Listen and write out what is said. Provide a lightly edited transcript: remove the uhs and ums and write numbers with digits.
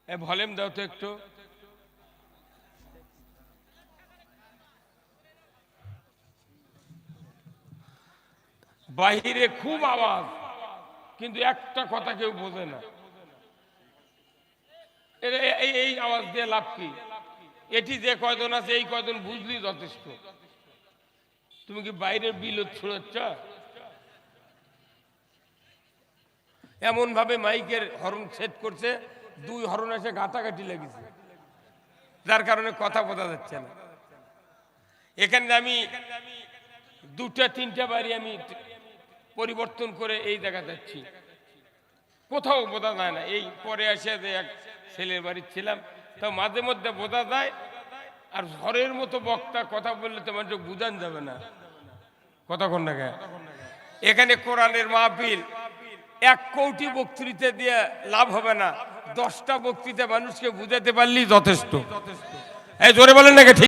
Volume দাও তো একটু। বাহিরে খুব আওয়াজ, কিন্তু একটা কথা কেউ বোঝে না। এই আওয়াজ দিয়ে লাভ কি? এটি যে কয়জন আছে এই কয়জন বুঝলি যথেষ্ট। তুমি কি বাইরের বিল ছুঁড়েছ? এমন ভাবে মাইকের হর্ন সেট করছে, দুই হর্ন এসে গাঁটাগাঁটি লেগেছে, যার কারণে কথা বোঝা যাচ্ছে না। এখানে আমি দুটা তিনটা বাড়ি আমি পরিবর্তন করে এই জায়গা যাচ্ছি, কোথাও বোঝা যায় না। এই পরে এসে যে এক ছেলের বাড়ি ছিলাম, তো মাঝে মধ্যে বোঝা যায়। আর ঝড়ের মতো বক্তা কথা বললে তো মানুষ বুঝান যাবে না, কথা কোন জায়গায়। এখানে কোরআনের মাহফিল, 1 কোটি বক্তৃতা দিয়ে লাভ হবে না, 10টা বক্তৃতা মানুষকে বুঝাতে পারলেই যথেষ্ট। এই জোরে বলেন নাকি?